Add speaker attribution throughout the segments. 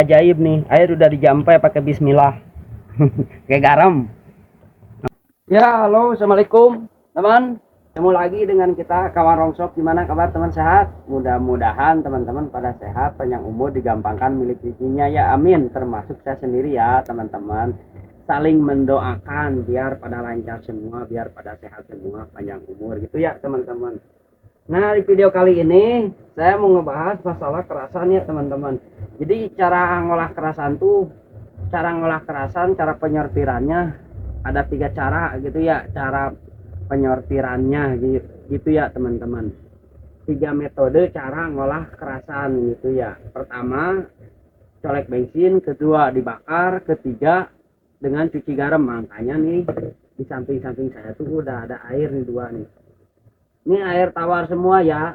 Speaker 1: ajaib nih. Air udah dijampai pakai bismillah. Kayak garam. Ya, halo, assalamualaikum teman. Ketemu lagi dengan kita kawan Rongsok. Gimana kabar teman, sehat? Mudah-mudahan teman-teman pada sehat, panjang umur, digampangkan milik rezekinya ya, amin. Termasuk saya sendiri ya teman-teman. Saling mendoakan biar pada lancar semua, biar pada sehat semua, panjang umur gitu ya teman-teman. Nah, di video kali ini saya mau ngebahas masalah kerasan ya teman-teman. Jadi cara ngolah kerasan tuh, cara penyortirannya ada 3 cara gitu ya, cara penyortirannya gitu ya teman-teman. 3 metode cara ngolah kerasan gitu ya. Pertama, colek bensin, kedua dibakar, ketiga dengan cuci garam. Makanya nih di samping-samping saya tuh udah ada air nih 2 nih. Ini air tawar semua ya,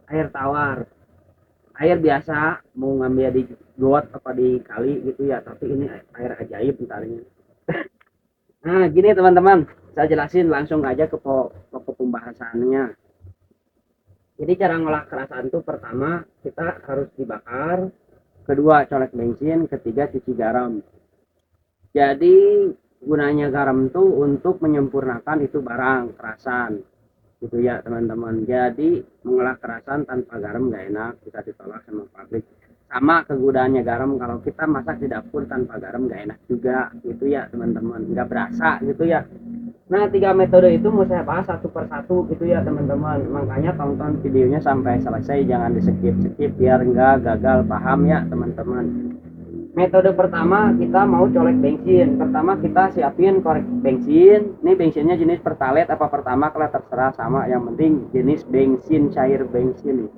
Speaker 1: air tawar, air biasa mau ngambil di got apa di kali gitu ya, tapi ini air ajaib bentarnya. Nah gini teman-teman, saya jelasin langsung aja ke pokok pembahasannya. Jadi cara ngolah kerasan itu pertama kita harus dibakar, kedua colek bensin, ketiga cuci garam. Jadi gunanya garam itu untuk menyempurnakan itu barang kerasan gitu ya teman-teman. Jadi mengolah kerasan tanpa garam nggak enak, bisa ditolak sama pabrik. Sama kegunaannya garam, kalau kita masak di dapur tanpa garam nggak enak juga gitu ya teman-teman, nggak berasa gitu ya. Nah 3 metode itu mau saya bahas satu persatu gitu ya teman-teman, makanya tonton videonya sampai selesai, jangan di skip biar nggak gagal paham ya teman-teman. Metode pertama, kita mau colek bensin. Pertama kita siapin korek bensin. Ini bensinnya jenis pertalite apa pertama, kalau terserah, sama, yang penting jenis bensin, cair bensin.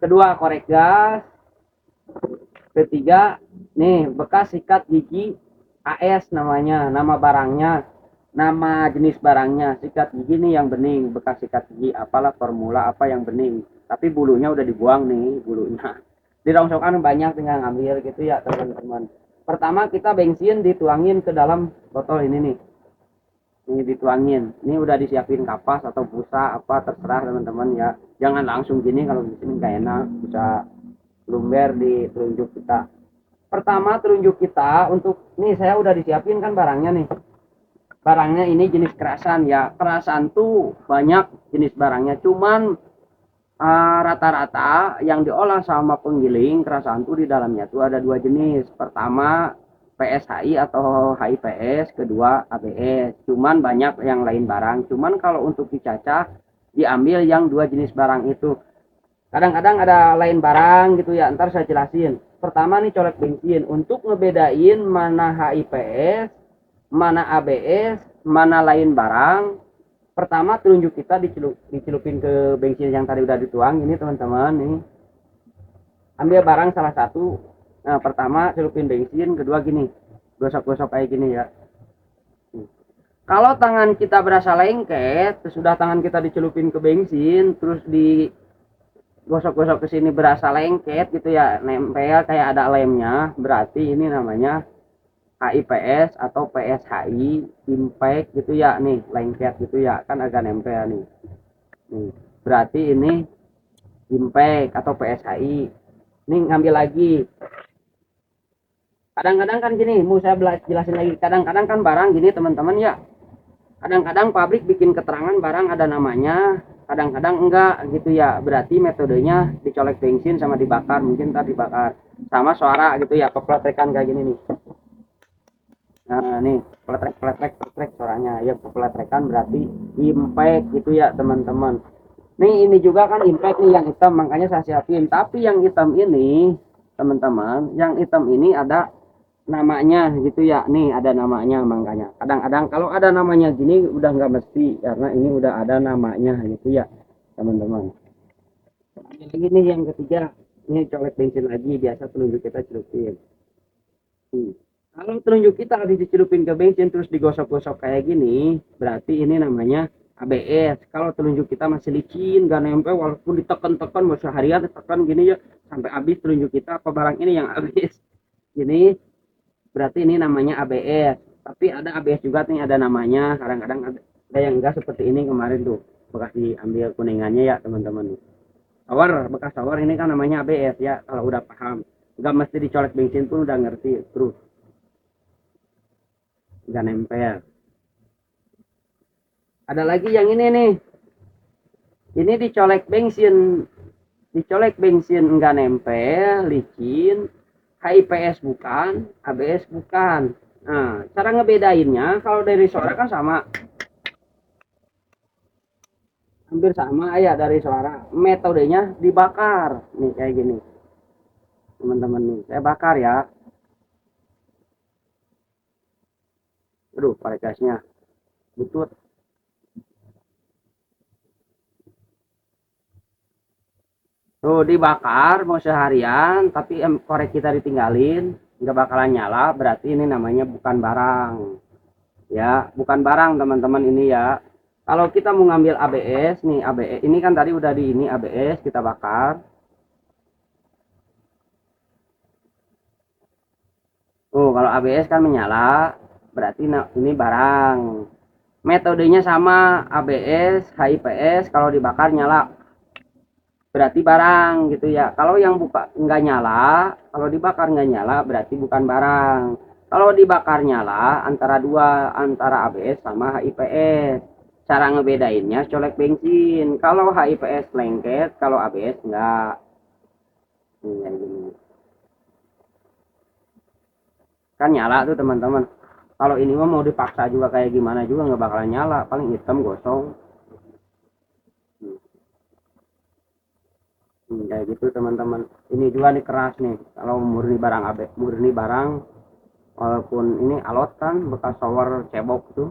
Speaker 1: Kedua, korek gas. Ketiga, nih bekas sikat gigi AS namanya, nama barangnya, nama jenis barangnya. Sikat gigi nih yang bening, bekas sikat gigi apalah formula apa yang bening, tapi bulunya udah dibuang nih, bulunya di rongsokan banyak, tinggal ngambil gitu ya teman-teman. Pertama kita bensin dituangin ke dalam botol ini nih, ini dituangin, ini udah disiapin kapas atau busa apa terserah teman-teman ya, jangan langsung gini, kalau di sini nggak enak, bisa lumber di telunjuk kita. Pertama telunjuk kita untuk, nih saya udah disiapin kan barangnya nih, barangnya ini jenis kerasan ya, kerasan tuh banyak jenis barangnya, cuman rata-rata yang diolah sama penggiling kerasan tuh di dalamnya tuh ada 2 jenis. Pertama PSHI atau HIPS, kedua ABS. Cuman banyak yang lain barang. Cuman kalau untuk dicacah diambil yang 2 jenis barang itu. Kadang-kadang ada lain barang gitu ya. Ntar saya jelasin. Pertama nih colek bensin, untuk ngebedain mana HIPS, mana ABS, mana lain barang. Pertama telunjuk kita dicelupin ke bensin yang tadi udah dituang ini teman-teman nih, ambil barang salah satu. Nah pertama celupin bensin, kedua gini gosok-gosok kayak gini ya. Kalau tangan kita berasa lengket, sesudah tangan kita dicelupin ke bensin terus digosok-gosok ke sini berasa lengket gitu ya, nempel kayak ada lemnya, berarti ini namanya HIPS atau PSHI impact gitu ya, nih lengket gitu ya, kan agak nempel nih. Berarti ini impact atau PSHI. Ini ngambil lagi. Kadang-kadang kan gini, mau saya jelasin lagi. Kadang-kadang kan barang gini teman-teman ya. Kadang-kadang pabrik bikin keterangan barang ada namanya, kadang-kadang enggak gitu ya. Berarti metodenya dicolek bensin sama dibakar, mungkin tadi dibakar. Sama suara gitu ya, kepletekan kayak gini nih. Nah nih peletrek suaranya ya, peletrekan berarti impact gitu ya teman-teman. Nih ini juga kan impact nih yang hitam, makanya saya siapin. Tapi yang hitam ini teman-teman, yang hitam ini ada namanya gitu ya, nih ada namanya, makanya kadang-kadang kalau ada namanya gini udah nggak mesti, karena ini udah ada namanya gitu ya teman-teman. Lagi nih yang ketiga, ini colek bensin lagi, biasa telunjuk kita celupin. Kalau telunjuk kita habis dicelupin ke bensin terus digosok-gosok kayak gini, berarti ini namanya ABS. Kalau telunjuk kita masih licin, gak nempel, walaupun ditekan-tekan mau seharian tekan gini ya sampai habis telunjuk kita, apa barang ini yang habis gini, berarti ini namanya ABS. Tapi ada ABS juga nih, ada namanya, kadang-kadang ada yang enggak seperti ini kemarin tuh bekas diambil kuningannya ya teman-teman. Tower, bekas tower ini kan namanya ABS ya, kalau udah paham. nggak mesti dicolek bensin pun udah ngerti terus nggak nempel. Ada lagi yang ini nih, ini dicolek bensin nggak nempel, licin, HIPS bukan, ABS bukan. Nah, cara ngebedainnya kalau dari suara kan sama, hampir sama ya dari suara. Metodenya dibakar, nih kayak gini, teman-teman nih. Saya bakar ya. Aduh, parekasnya butut. Tuh dibakar mau seharian, tapi korek kita ditinggalin, nggak bakalan nyala. Berarti ini namanya bukan barang. Ya, bukan barang teman-teman ini ya. Kalau kita mau ngambil ABS nih, ABS ini kan tadi udah di ini ABS kita bakar. Kalau ABS kan menyala, berarti ini barang. Metodenya sama, ABS, HIPS kalau dibakar nyala, berarti barang gitu ya. Kalau yang buka nggak nyala, kalau dibakar nggak nyala, berarti bukan barang. Kalau dibakar nyala, antara dua, antara ABS sama HIPS. Cara ngebedainnya colek bensin. Kalau HIPS lengket, kalau ABS enggak. Ini kan nyala tuh teman-teman. Kalau ini mah mau dipaksa juga kayak gimana juga nggak bakalan nyala, paling hitam gosong. Kayak gitu teman-teman. Ini juga nih keras nih. Kalau murni barang ABS, murni barang, walaupun ini alot kan bekas shower cebok tuh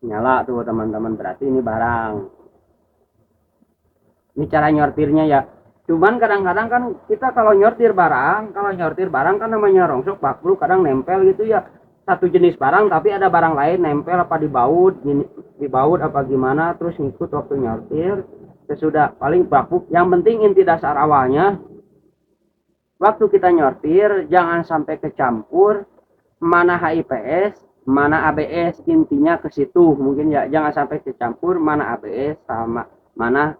Speaker 1: nyala tuh teman-teman, berarti ini barang. Ini cara nyortirnya ya. Cuman kadang-kadang kan kita kalau nyortir barang kan namanya rongsok baklu, kadang nempel gitu ya. Satu jenis barang tapi ada barang lain nempel apa dibaut apa gimana, terus ngikut waktu nyortir. Sesudah paling bakuk. Yang penting inti dasar awalnya waktu kita nyortir jangan sampai kecampur mana HIPS mana ABS, intinya ke situ mungkin ya. Jangan sampai kecampur mana ABS sama mana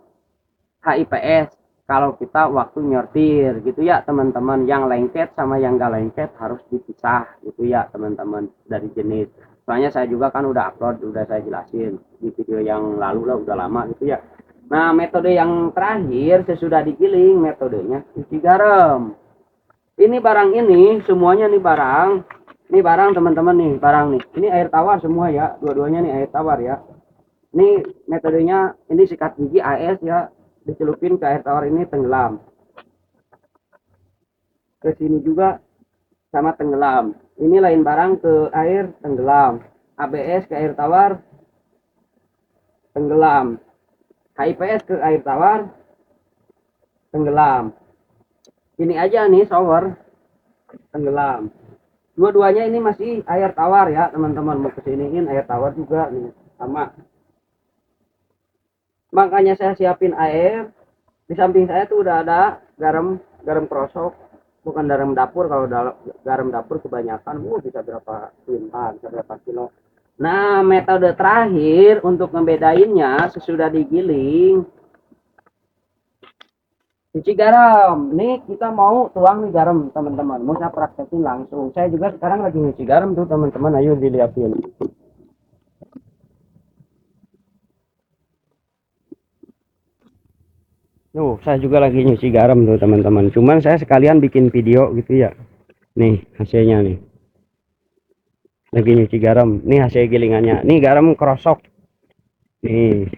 Speaker 1: HIPS kalau kita waktu nyortir gitu ya teman-teman. Yang lengket sama yang gak lengket harus dipisah gitu ya teman-teman, dari jenis. Soalnya saya juga kan udah upload, udah saya jelasin di video yang lalu lah, udah lama gitu ya. Nah, metode yang terakhir sesudah digiling, metodenya cuci garam. Ini barang, ini semuanya nih barang. Ini barang teman-teman nih, barang nih. Ini air tawar semua ya, dua-duanya nih air tawar ya. Ini metodenya, ini sikat gigi AS ya, dicelupin ke air tawar ini tenggelam. Ke sini juga sama tenggelam. Ini lain barang ke air tenggelam. ABS ke air tawar tenggelam. HIPS ke air tawar tenggelam. Ini aja nih shower tenggelam. Dua-duanya ini masih air tawar ya teman-teman. Mau kesiniin air tawar juga nih sama. Makanya saya siapin air. Di samping saya tuh udah ada garam krosok, bukan garam dapur. Kalau garam dapur kebanyakan bisa berapa kuintal, bisa berapa kilo. Nah, metode terakhir untuk ngebedainnya sesudah digiling, cuci garam. Nih kita mau tuang nih garam teman-teman, mau saya praktekin langsung. Saya juga sekarang lagi nyuci garam tuh teman-teman, ayo dilihatin. Saya juga lagi nyuci garam tuh teman-teman. Cuman saya sekalian bikin video gitu ya. Nih hasilnya nih. Lagi nyuci garam. Nih hasil gilingannya. Nih garam krosok. Nih.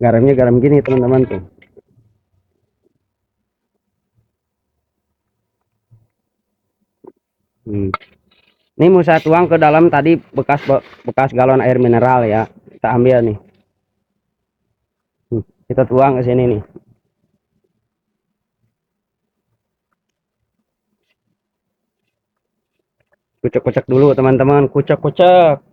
Speaker 1: Garamnya garam gini teman-teman tuh. Ini mau saya tuang ke dalam tadi bekas galon air mineral ya. Kita ambil nih. Kita tuang ke sini nih. Kucek-kucek dulu teman-teman, kucek-kucek.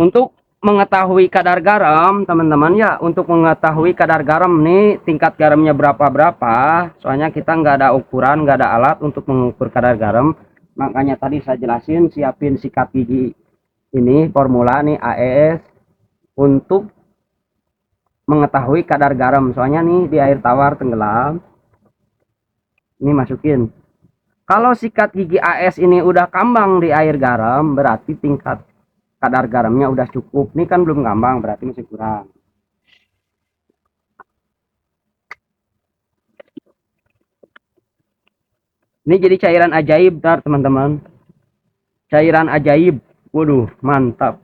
Speaker 1: Untuk mengetahui kadar garam teman-teman ya, untuk mengetahui kadar garam nih tingkat garamnya berapa, soalnya kita nggak ada ukuran, nggak ada alat untuk mengukur kadar garam. Makanya tadi saya jelasin, siapin sikat gigi ini formula nih AES untuk mengetahui kadar garam. Soalnya nih di air tawar tenggelam, ini masukin. Kalau sikat gigi AS ini udah kambang di air garam, berarti tingkat kadar garamnya udah cukup. Ini kan belum kambang, berarti masih kurang. Ini jadi cairan ajaib, ntar teman-teman. Cairan ajaib. Waduh, mantap.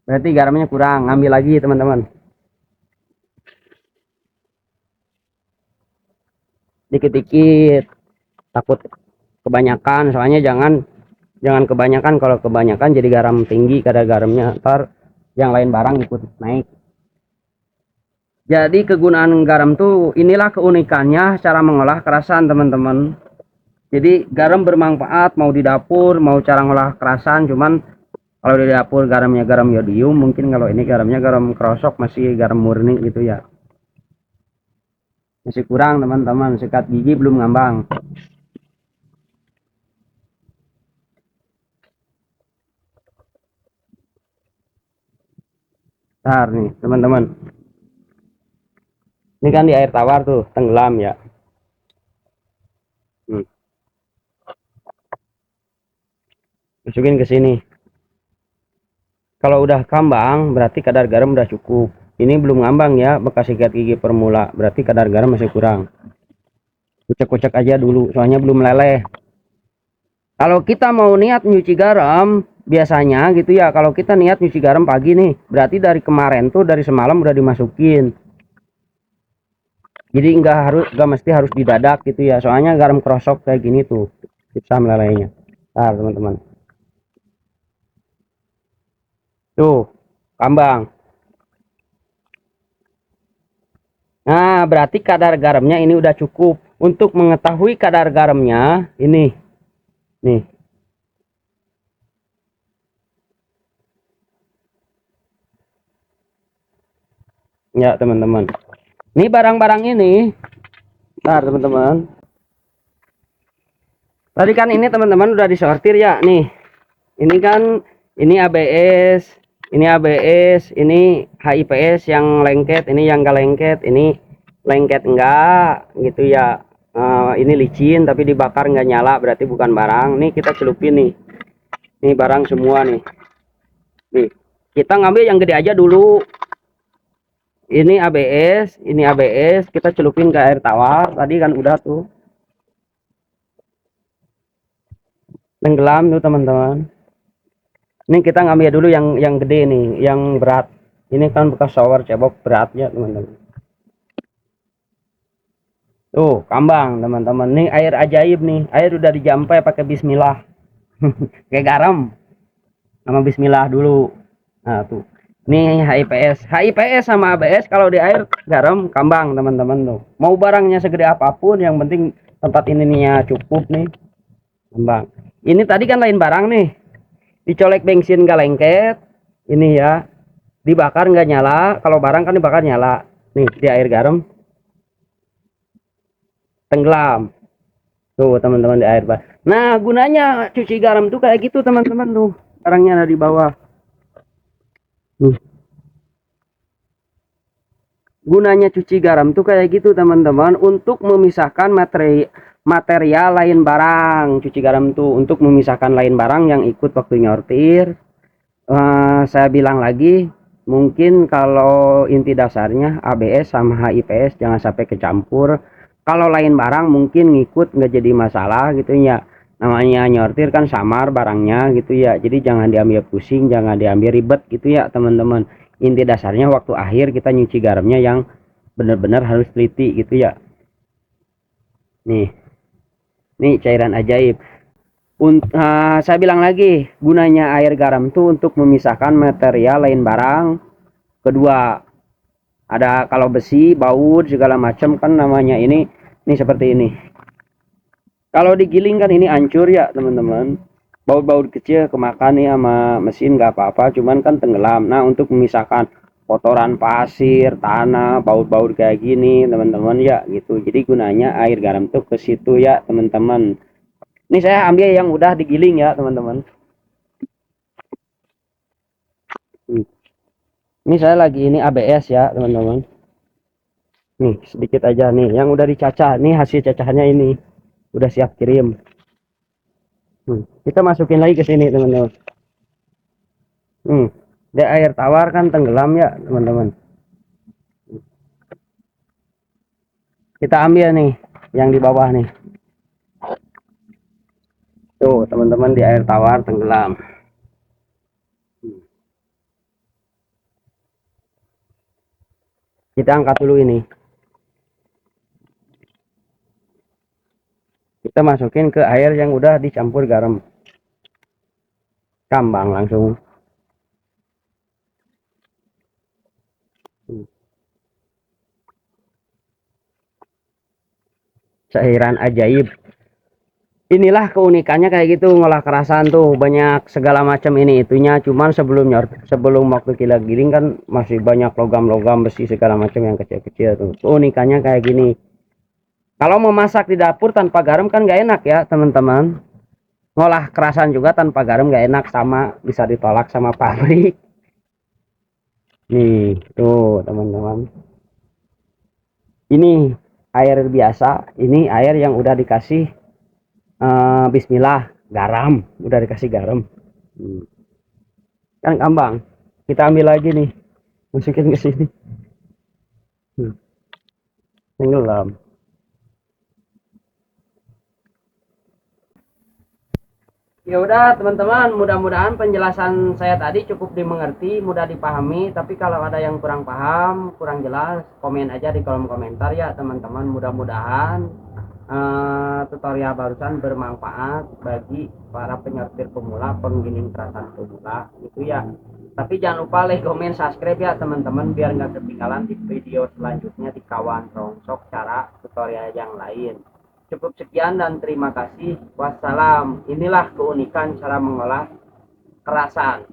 Speaker 1: Berarti garamnya kurang, ambil lagi teman-teman. Dikit-dikit. Takut kebanyakan, soalnya jangan kebanyakan. Kalau kebanyakan jadi garam tinggi kadar garamnya, ntar yang lain barang ikut naik. Jadi kegunaan garam tuh, inilah keunikannya cara mengolah kerasan teman-teman. Jadi garam bermanfaat, mau di dapur mau cara ngolah kerasan. Cuman kalau di dapur garamnya garam yodium, mungkin kalau ini garamnya garam krosok, masih garam murni gitu ya, masih kurang teman-teman. Sikat gigi belum ngambang. Ntar nih teman-teman, ini kan di air tawar tuh tenggelam ya. Masukin ke sini. Kalau udah kambang berarti kadar garam udah cukup. Ini belum ngambang ya, bekas sikat gigi permula, berarti kadar garam masih kurang. Kucek-kucek aja dulu, soalnya belum meleleh. Kalau kita mau niat nyuci garam, biasanya gitu ya, kalau kita niat nyuci garam pagi nih, berarti dari kemarin tuh, dari semalam udah dimasukin. Jadi nggak mesti harus didadak gitu ya, soalnya garam krosok kayak gini tuh bisa melelehnya. Nah teman-teman, tuh kambang. Nah, berarti kadar garamnya ini udah cukup. Untuk mengetahui kadar garamnya, ini nih. Ya, teman-teman. Ini barang-barang ini. Bentar, teman-teman. Tadi kan ini teman-teman udah disortir ya, nih. Ini kan ini ABS, ini HIPS yang lengket, ini yang enggak lengket, ini lengket enggak gitu ya. Ini licin tapi dibakar nggak nyala, berarti bukan barang. Nih kita celupin nih. Ini barang semua nih. Nih, kita ngambil yang gede aja dulu. Ini ABS, kita celupin ke air tawar. Tadi kan udah tuh. Tenggelam tuh teman-teman. Ini kita ngambil dulu yang gede nih, yang berat. Ini kan bekas shower cebok beratnya teman-teman. Tuh, kambang teman-teman. Nih air ajaib nih. Air udah dijampai pakai bismillah. Kayak garam. Sama bismillah dulu. Nah, tuh. Nih HIPS sama ABS kalau di air garam kambang teman-teman tuh. Mau barangnya segede apapun yang penting tempat ininya cukup nih. Kambang. Ini tadi kan lain barang nih. Dicolek bensin gak lengket. Ini ya. Dibakar nggak nyala. Kalau barang kan dibakar nyala. Nih di air garam tenggelam. Tuh teman-teman di air. Nah gunanya cuci garam tuh kayak gitu teman-teman tuh. Barangnya ada di bawah. Gunanya cuci garam tuh kayak gitu teman-teman, untuk memisahkan material lain barang. Cuci garam tuh untuk memisahkan lain barang yang ikut waktu nyortir. Saya bilang lagi, mungkin kalau inti dasarnya ABS sama HIPS jangan sampai kecampur. Kalau lain barang mungkin ngikut nggak jadi masalah gitu ya, namanya nyortir kan samar barangnya gitu ya, jadi jangan diambil pusing, jangan diambil ribet gitu ya teman-teman. Inti dasarnya waktu akhir kita nyuci garamnya yang benar-benar harus teliti gitu ya. Nih cairan ajaib. Saya bilang lagi, gunanya air garam tuh untuk memisahkan material lain barang. Kedua, ada kalau besi, baut segala macam kan namanya ini seperti ini. Kalau digiling kan ini hancur ya teman-teman. Baut-baut kecil kemakan nih sama mesin nggak apa-apa, cuman kan tenggelam. Nah untuk memisahkan kotoran pasir, tanah, baut-baut kayak gini teman-teman ya gitu. Jadi gunanya air garam tuh ke situ ya teman-teman. Ini saya ambil yang udah digiling ya teman-teman. Ini saya lagi ini ABS ya teman-teman. Nih sedikit aja nih yang udah dicacah, nih hasil cacahannya ini udah siap kirim. Kita masukin lagi ke sini teman-teman. Dia air tawar kan tenggelam ya teman-teman. Kita ambil nih yang di bawah nih. Tuh teman-teman, di air tawar tenggelam. Kita angkat dulu ini. Kita masukin ke air yang udah dicampur garam. Kambang langsung. Cairan ajaib. Inilah keunikannya kayak gitu ngolah kerasan tuh, banyak segala macam ini itunya. Cuman sebelum waktu kita giling kan masih banyak logam-logam besi segala macam yang kecil-kecil tuh. Keunikannya kayak gini. Kalau memasak di dapur tanpa garam kan gak enak ya teman-teman. Ngolah kerasan juga tanpa garam gak enak, sama bisa ditolak sama pabrik. Nih tuh teman-teman, ini air biasa, ini air yang udah dikasih bismillah garam, udah dikasih garam. Kan gampang, kita ambil lagi nih, masukin ke sini. Tenggelam. Ya udah teman-teman, mudah-mudahan penjelasan saya tadi cukup dimengerti, mudah dipahami. Tapi kalau ada yang kurang paham, kurang jelas, komen aja di kolom komentar ya teman-teman. Mudah-mudahan tutorial barusan bermanfaat bagi para penyortir pemula, penggiling kerasan pemula itu ya. Tapi jangan lupa like, komen, subscribe ya teman-teman, biar nggak ketinggalan di video selanjutnya di Kawan Rongsok cara tutorial yang lain. Cukup sekian dan terima kasih. Wassalam. Inilah keunikan cara mengolah kerasan.